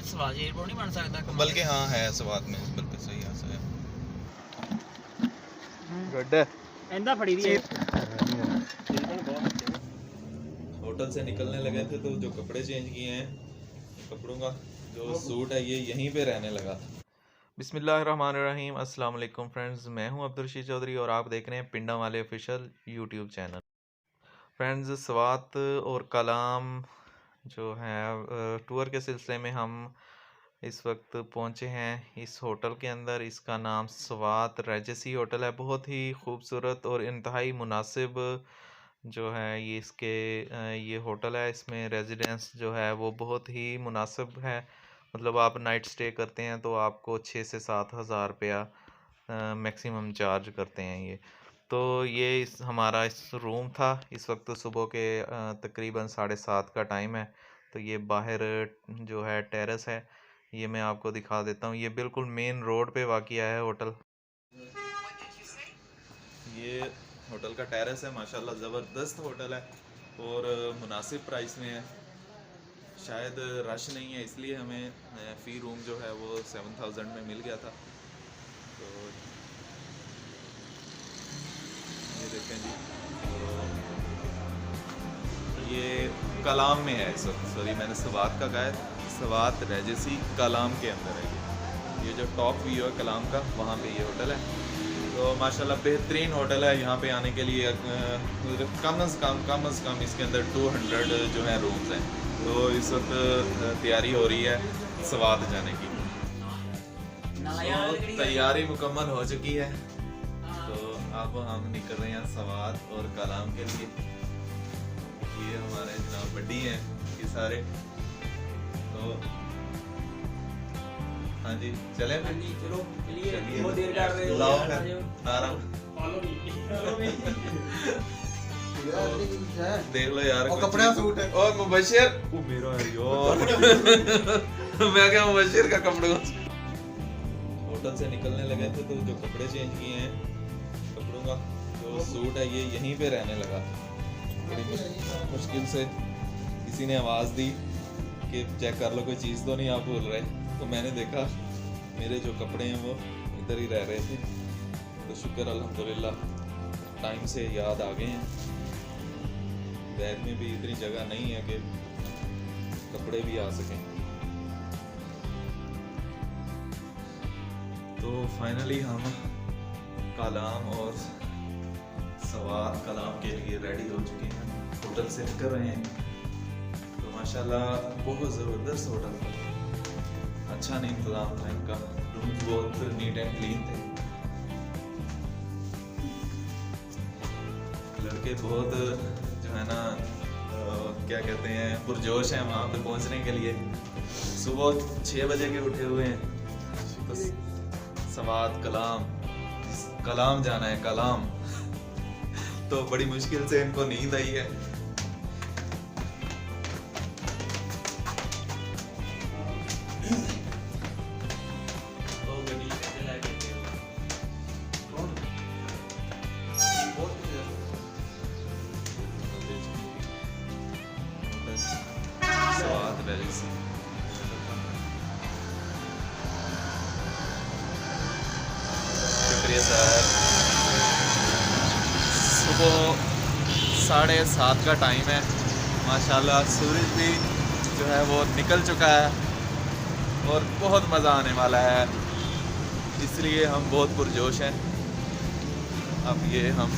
स्वाद एयरपोर्ट नहीं बन सकता बल्कि हाँ है स्वाद में बिल्कुल सही है सही गुड। इंदा फड़ी दी है होटल से निकलने लगे थे तो जो कपड़े चेंज किए हैं कपड़ों का जो सूट है ये यहीं पे रहने लगा। बिस्मिल्लाहिर्रहमानिर्रहीम, अस्सलाम वालेकुम फ्रेंड्स, मैं हूं अब्दुल रशीद चौधरी और आप देख रहे हैं पिंडा वाले official YouTube channel. Friends, Swat और कलाम जो है टूर के सिलसिले में हम इस वक्त पहुंचे हैं इस होटल के अंदर। इसका नाम स्वात रेजेसी होटल है। बहुत ही खूबसूरत और इंतहाई मुनासिब जो है ये इसके ये होटल है। इसमें रेजिडेंस जो है वो बहुत ही मुनासिब है। मतलब आप नाइट स्टे करते हैं तो आपको 6 से 7 हज़ार रुपया मैक्सिमम चार्ज करते हैं ये। तो ये हमारा इस रूम था। इस वक्त सुबह के तकरीबन 7:30 का टाइम है। तो ये बाहर जो है टेरेस है, ये मैं आपको दिखा देता हूँ। ये बिल्कुल मेन रोड पे वाक़िया है होटल। ये होटल का टेरेस है, माशाल्लाह ज़बरदस्त होटल है और मुनासिब प्राइस में है। शायद रश नहीं है इसलिए हमें फ़ी रूम जो है वो 7000 में मिल गया था। तो ये देखें जी, तो ये कलाम में है इस वक्त। सॉरी मैंने स्वात का कहा है, स्वात रेजेसी कलाम के अंदर है ये जो टॉप व्यू है कलाम का, वहाँ पे ये होटल है। तो माशाल्लाह बेहतरीन होटल है। यहाँ पे आने के लिए कम अज़ कम इसके अंदर 200 जो है रूम्स हैं। तो इस वक्त तैयारी हो रही है स्वात जाने की। तो तैयारी मुकम्मल हो चुकी है। तो अब हम निकल रहे हैं स्वात और कलाम के लिए। ये हमारे जनाब बड्डी हैं ये सारे। तो हाँ जी चले चलो चलिए, चलिए। बहुत देर कर रहे हो लाओ यार, फिर, नारा देख लो यार। और कपड़े का सूट है। और मुबशिर वो मेरा है यार मैं क्या मुबशिर का कपड़ों का। होटल से निकलने लगे थे तो जो कपड़े चेंज किए हैं कपड़ों का जो सूट है ये यहीं पे रहने लगा। बड़ी मुश्किल से किसी ने आवाज़ दी कि चेक कर लो कोई चीज़ तो नहीं आप भूल रहे। तो मैंने देखा मेरे जो कपड़े हैं वो इधर ही रह रहे थे। तो शुक्र अल्हम्दुलिल्लाह टाइम से याद आ गए हैं। बैग में भी इतनी जगह नहीं है कि कपड़े भी आ सकें। तो फाइनली हम कलाम और स्वात कलाम के लिए रेडी हो चुके हैं, होटल से निकल रहे हैं। तो माशाल्लाह बहुत ज़बरदस्त होटल था, अच्छा नहीं इंतज़ाम था इनका। रूम्स बहुत नीट एंड क्लीन थे। लड़के बहुत जो है ना क्या कहते हैं पुरजोश हैं वहाँ पे पहुँचने के लिए। सुबह 6 बजे के उठे हुए हैं। तो स्वात कलाम जाना है कलाम। तो बड़ी मुश्किल से इनको नींद आई है। शुक्रिया सर। सुबह 7:30 का टाइम है। माशाल्लाह सूरज भी जो है वो निकल चुका है और बहुत मज़ा आने वाला है, इसलिए हम बहुत पुरजोश हैं। अब ये हम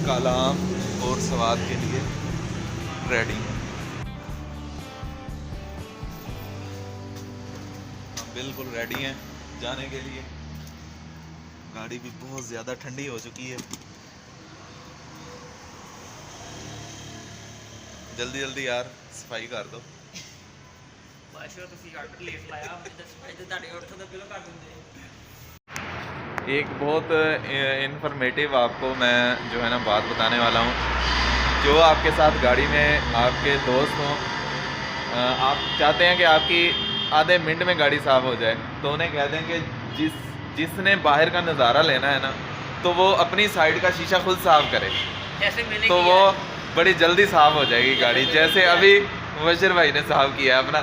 कलाम और स्वात के लिए रेडी हैं। हम बिल्कुल रेडी हैं जाने के लिए। गाड़ी भी बहुत ज़्यादा ठंडी हो चुकी है। जल्दी जल्दी यार सफाई कर दो। एक बहुत इंफॉर्मेटिव आपको मैं जो है ना बात बताने वाला हूँ। जो आपके साथ गाड़ी में आपके दोस्त हों, आप चाहते हैं कि आपकी आधे मिनट में गाड़ी साफ़ हो जाए, तो उन्हें कह दें कि जिसने बाहर का नज़ारा लेना है ना तो वो अपनी साइड का शीशा खुद साफ़ करे, तो वो बड़ी जल्दी साफ़ हो जाएगी गाड़ी। जैसे अभी मुबशिर भाई ने साफ किया अपना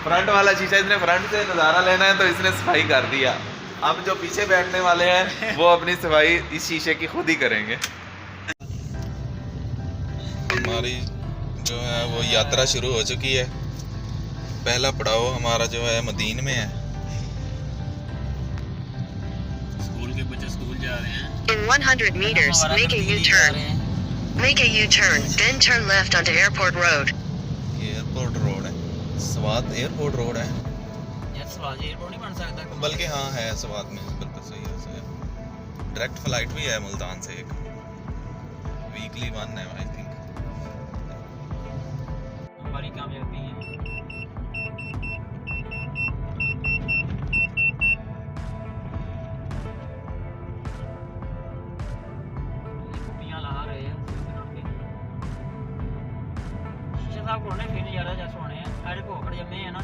फ्रंट वाला शीशा। इसने फ्रंट से नज़ारा लेना है तो इसने सफाई कर दिया। अब जो पीछे बैठने वाले हैं वो अपनी सफाई इस शीशे की खुद ही करेंगे। हमारी जो है वो यात्रा शुरू हो चुकी है। पहला पड़ाव हमारा जो है मदीन में है। स्कूल के बच्चे स्कूल जा रहे हैं। In 100 meters, make a U-turn. Make a U-turn, then turn left onto Airport Road. Airport road है, स्वात एयरपोर्ट रोड है। यार सवाल एयरपोर्ट नहीं बन सकता। बल्कि हाँ है स्वात में, बिल्कुल सही है। डायरेक्ट फ्लाइट भी है मुल्तान से, एक वीकली वन है आई थिंक। हमारी कामयाबी है। ला रहे हैं शीशे साहब कोने फिर नजारा जैसे होने हैं सारे भोकड़ जमे हैं ना।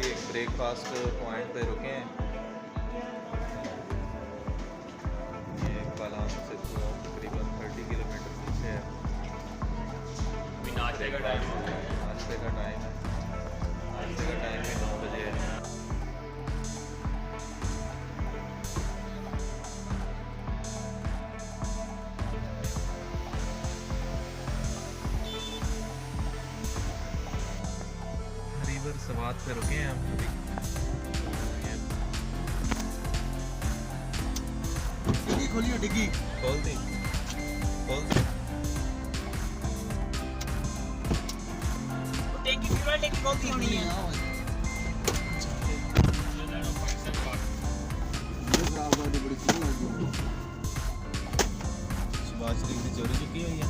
एक ब्रेकफास्ट पॉइंट पे रुके हैं। ये बालाम से तकरीबन 30 किलोमीटर पीछे है। नाश्ते का टाइम हो गया है। नाश्ते का टाइम है। नाश्ते का टाइम भी 9 बजे है। रिवर समात पे रुके हैं हम अभी। डिग्गी खोलियो डिग्गी। खोल दी। टैंकी पूरा टैंकी खोल दी होनी है। सुभाष शरीफ की चोरी चुकी हुई है।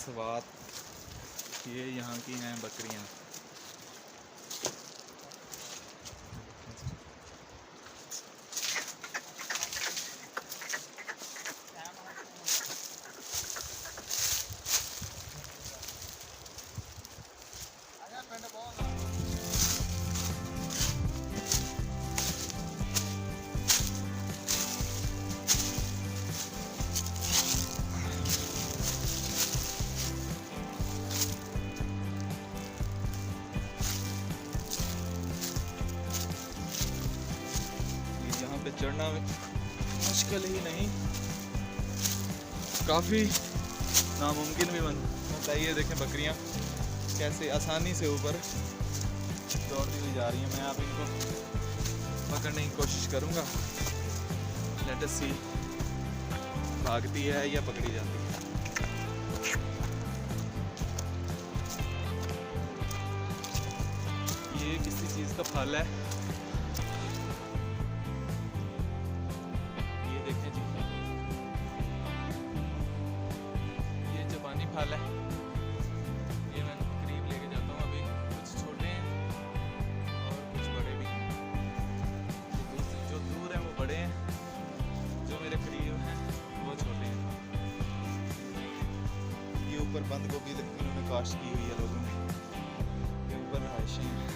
स्वात, ये यहाँ की हैं बकरियाँ। पे चढ़ना मुश्किल ही नहीं, काफ़ी नामुमकिन भी बनता है। ये देखें बकरियां कैसे आसानी से ऊपर दौड़ती हुई जा रही हैं। मैं आप इनको पकड़ने की कोशिश करूँगा। लेट अस सी भागती है या पकड़ी जाती है। ये किसी चीज़ का फल है, ये देखें जी, ये जापानी फल है। ये मैं करीब लेके जाता हूँ। अभी कुछ छोटे हैं और कुछ बड़े भी हैं। जो दूर हैं वो बड़े हैं, जो मेरे करीब हैं वो छोटे हैं। ये ऊपर बंद गोभी इन्होंने काश्त की हुई है लोगों ने, ये ऊपर रहायशी हैं।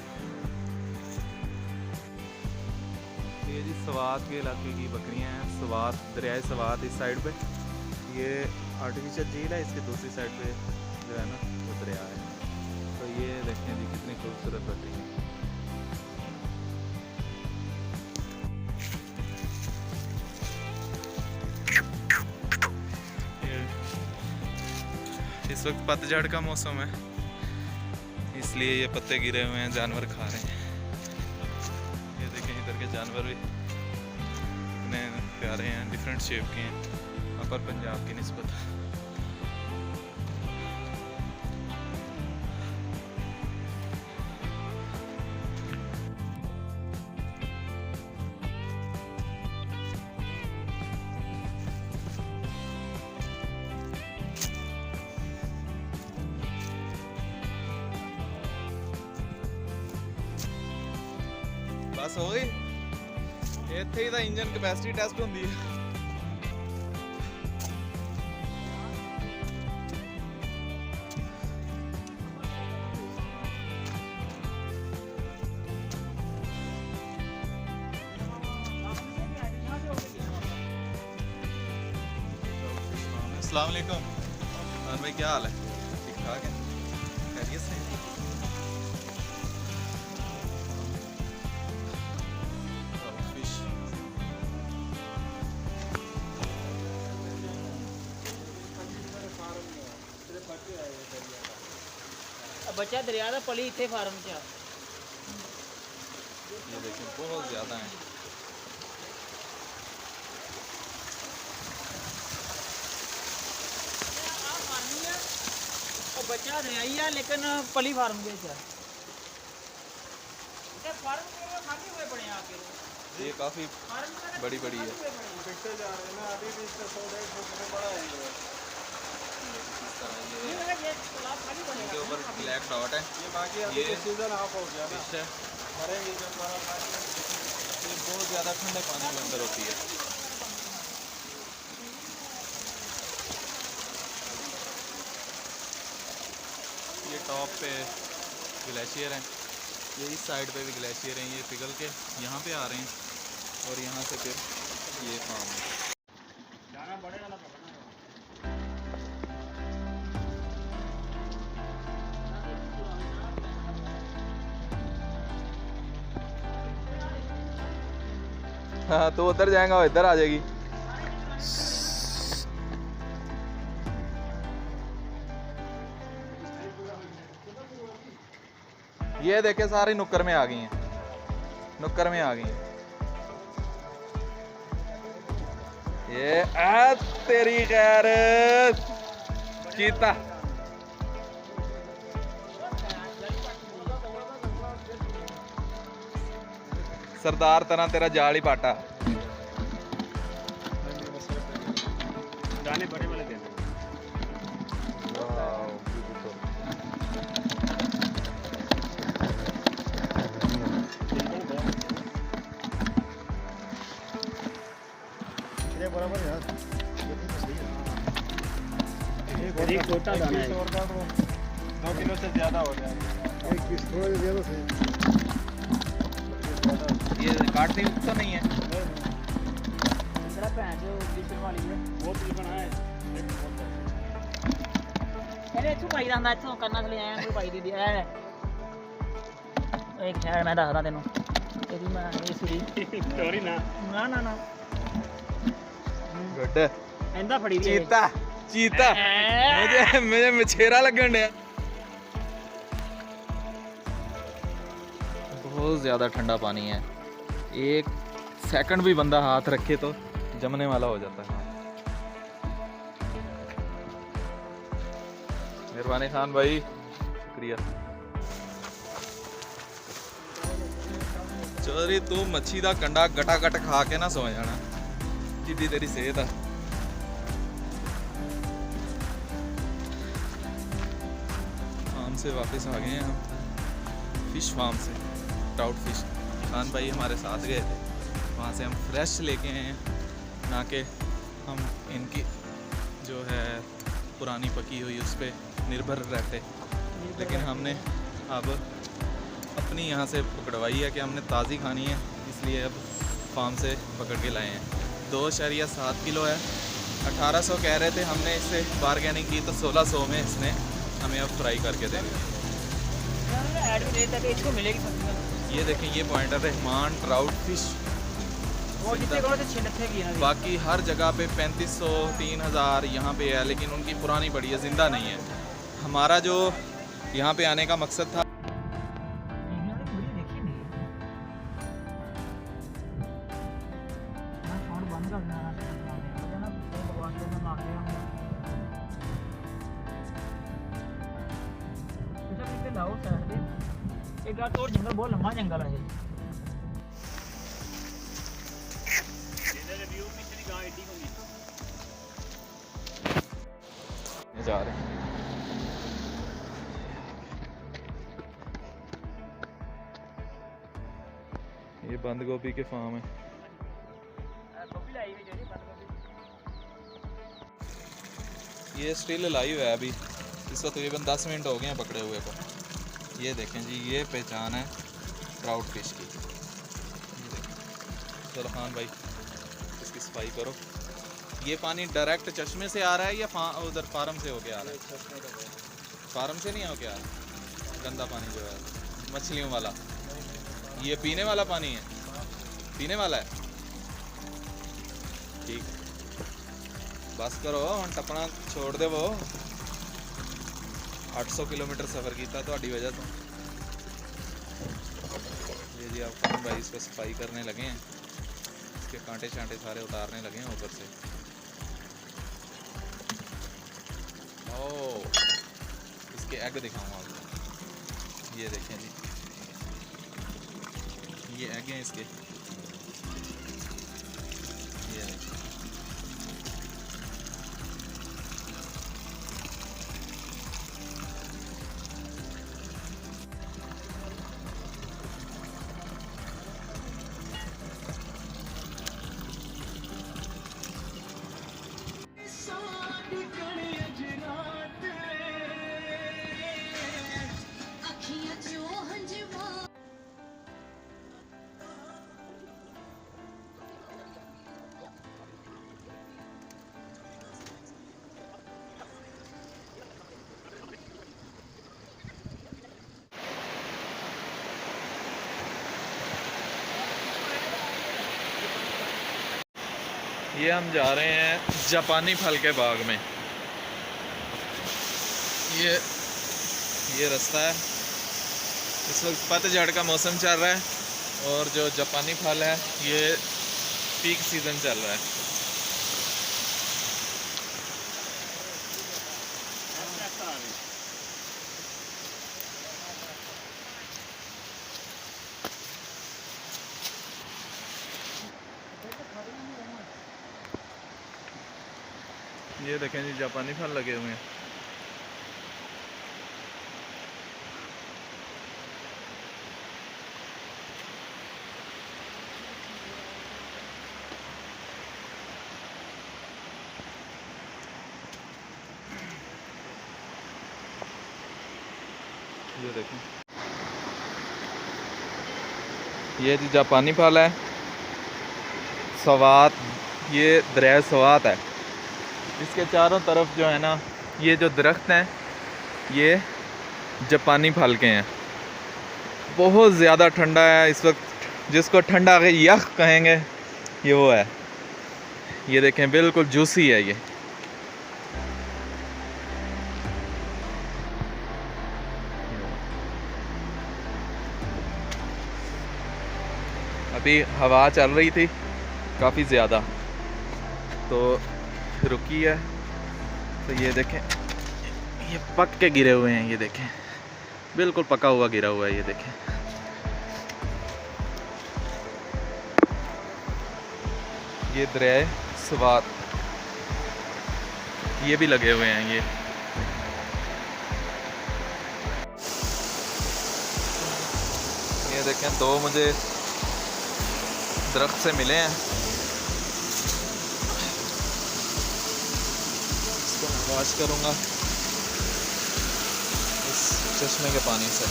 ये जी सवात के इलाके की बकरियां हैं। सवात, दरियाए सवात इस साइड पे, ये आर्टिफिशियल झील है, इसके दूसरी साइड पे जो है ना वो दरिया है। तो ये देखें जी कितनी खूबसूरत बकरी है। इस वक्त पतझड़ का मौसम है, इसलिए ये पत्ते गिरे हुए हैं, जानवर खा रहे हैं। ये देखें इधर के जानवर भी कितने प्यारे हैं, डिफरेंट शेप के हैं अपर पंजाब की निस्बत। बस हो गई, ਇੱਥੇ ਹੀ ਤਾਂ ਇੰਜਨ ਕਪੈਸਿਟੀ ਟੈਸਟ ਹੁੰਦੀ ਹੈ। अस्सलाम वालेकुम भाई, क्या हाल है? ठीक ठाक है, खैरियत से? बच्चा दरिया का पली इतने फार्म च ये देखिए बहुत ज़्यादा है। बच्चा दरियाई है लेकिन पली फार्म के फार्म खाली हुए पड़े हैं आपके। ये काफ़ी बड़ी बड़ी है। इनके ऊपर ब्लैक डॉट है, ये सीजन ऑफ हो गया फिश है। ये बहुत ज़्यादा ठंडे पानी के अंदर होती है। ये टॉप पे ग्लेशियर है, ये इस साइड पे भी ग्लेशियर हैं। ये पिघल के यहाँ पे आ रहे हैं और यहाँ से फिर ये फार्म है। हाँ तो उधर जाएगा, इधर आ जाएगी। ये देखे सारी नुक्कर में आ गई हैं, नुक्कर में आ गई हैं। ये तेरी खैर चीता, सरदार तरह तेरा जाल ही पाटा। दाने बड़े वाले देना। ये बराबर है यार, ये भी तो सही है। एक छोटा दाना है, 2 किलो से ज़्यादा हो जाएगा। एक किस थोड़ा ज़्यादा सही। ये काटने तो नहीं है, बड़ा भैन जो डिशर वाली है वो भी बना है। ਇਹਨੇ ਇੱਥੋਂ ਪਾਈ ਦਾ ਹੁੰਦਾ, ਇੱਥੋਂ ਕੰਨਾਂ ਥਲੇ ਆਇਆ ਕੋਈ ਪਾਈ ਦੀ ਹੈ। ਇੱਕ ਖੈਰ ਮੈਂ ਦੱਸਦਾ ਤੈਨੂੰ, ਇਹਦੀ ਮੈਂ ਇਹ ਸੁਰੀ ਸਟੋਰੀ ਨਾ ਨਾ ਨਾ ਨਾ गुड। ਇਹਦਾ ਫੜੀ ਦੀ चीता चीता मुझे मछेरा लगन डया। बहुत ज़्यादा ठंडा पानी है, एक सेकंड भी बंदा हाथ रखे तो जमने वाला हो जाता है। मेहरबानी खान भाई, शुक्रिया। चौधरी तू मच्छी का कंडा गटा गट खा के ना सो जाना, जिद्दी तेरी सेहत है। फार्म से वापस आ गए हैं हम, फिश फार्म से, ट्राउट फिश। खान भाई हमारे साथ गए थे, वहाँ से हम फ्रेश लेके आए हैं, ना कि हम इनकी जो है पुरानी पकी हुई उस पर निर्भर रहते। लेकिन हमने अब अपनी यहाँ से पकड़वाई है कि हमने ताज़ी खानी है, इसलिए अब फार्म से पकड़ के लाए हैं। 2.7 किलो है, 1800 कह रहे थे, हमने इससे बारगेनिंग की तो 1600 में इसने हमें अब फ्राई करके देंगे। इसको मिलेगी। ये देखें, ये पॉइंट है रहमान ट्राउट फिश। बाकी हर जगह पे 3500 3000 यहाँ पे है, लेकिन उनकी पुरानी पड़ी है, ज़िंदा नहीं है। हमारा जो यहाँ पे आने का मकसद था, एक और जंगल, बहुत लंबा जंगल है। जा रहे हैं। ये बंद गोभी के फार्म है। ये स्टिल लाइव है अभी, इसको तकरीबन 10 मिनट हो गए हैं पकड़े हुए को। ये देखें जी, ये पहचान है ट्राउट फिश की। ये देखें। चलो खान भाई इसकी सफाई करो। ये पानी डायरेक्ट चश्मे से आ रहा है या उधर फार्म से होके आ रहा है? फार्म से नहीं होके आ रहा गंदा पानी जो है मछलियों वाला। ये पीने वाला पानी है, पीने वाला है। ठीक, बस करो हम टपना छोड़ दे। वो 800 किलोमीटर सफ़र किया तो वजह तो। ये जी आप खान भाई इसको सफाई करने लगे हैं, इसके कांटे शांटे सारे उतारने लगे हैं ऊपर से। ओह, इसके एग दिखाऊंगा आपको। ये देखें जी, ये एग हैं इसके। ये देखें, ये हम जा रहे हैं जापानी फल के बाग में। ये रास्ता है। इस वक्त पतझड़ का मौसम चल रहा है और जो जापानी फल है ये पीक सीज़न चल रहा है। ये देखें जी, जापानी फल लगे हुए हैं। ये देखें, ये जी जापानी फल है। सवात, ये दरिया सवात है। इसके चारों तरफ जो है ना, ये जो दरख्त हैं ये जापानी फल के हैं। बहुत ज़्यादा ठंडा है इस वक्त, जिसको ठंडा के यख कहेंगे ये वो है। ये देखें, बिल्कुल जूसी है ये। अभी हवा चल रही थी काफ़ी ज़्यादा, तो रुकी है। तो ये देखें, ये पक के गिरे हुए हैं, ये देखें बिल्कुल पका हुआ गिरा हुआ है, ये देखें। ये दरिया स्वात, ये भी लगे हुए हैं। ये देखें, 2 मुझे दरख्त से मिले हैं। इसको मैं वॉश करूँगा इस चश्मे के पानी से।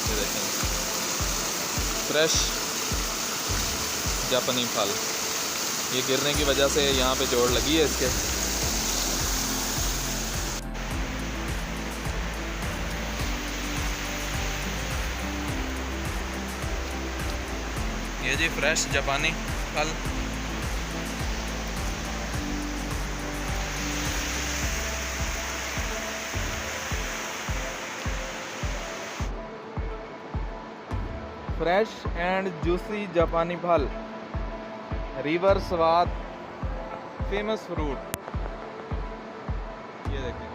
ये देखें, फ्रेश जापानी फल, ये गिरने की वजह से यहाँ पे जोड़ लगी है इसके। ये जी फ्रेश जापानी फल। फ्रेश एंड जूसी जापानी फल, रिवर स्वाद फेमस फ्रूट। ये देखें,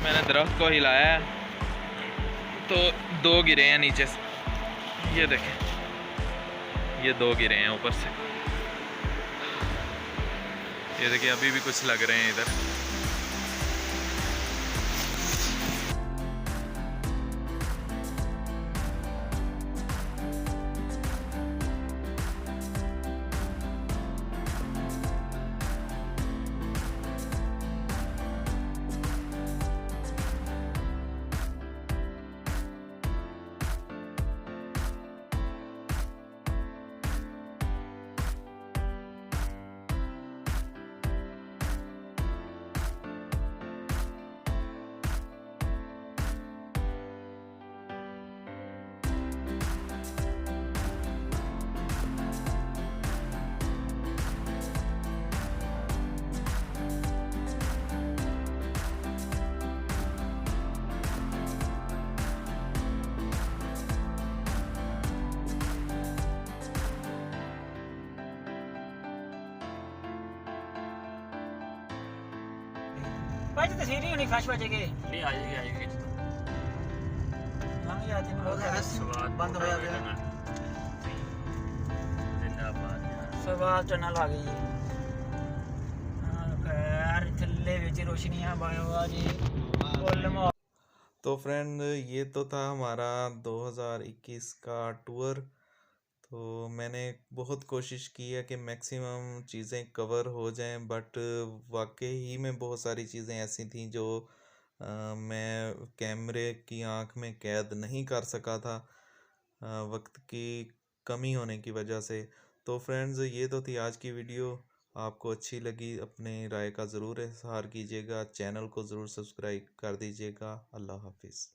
मैंने दरख्त को हिलाया है तो 2 गिरे हैं नीचे से। ये देखें, ये 2 गिरे हैं ऊपर से। ये देखिए, अभी भी कुछ लग रहे हैं इधर। भाई तस्वीर ही होनी फ्लैश बजेगी। नहीं आ जाएगी हम ही आते हैं बहुत स्वाद बंद हो जाते हैं। जिंदाबाद यार। स्वाद टनल आ गई है। खैर थल्ले विच रोशनियां बाया जी फुल माहौल। तो फ्रेंड, ये तो था हमारा 2021 का टूर। तो मैंने बहुत कोशिश की है कि मैक्सिमम चीज़ें कवर हो जाएं, बट वाकई ही में बहुत सारी चीज़ें ऐसी थीं जो मैं कैमरे की आंख में कैद नहीं कर सका था वक्त की कमी होने की वजह से। तो फ्रेंड्स, ये तो थी आज की वीडियो। आपको अच्छी लगी, अपने राय का ज़रूर इज़हार कीजिएगा, चैनल को ज़रूर सब्सक्राइब कर दीजिएगा। अल्लाह हाफिज़।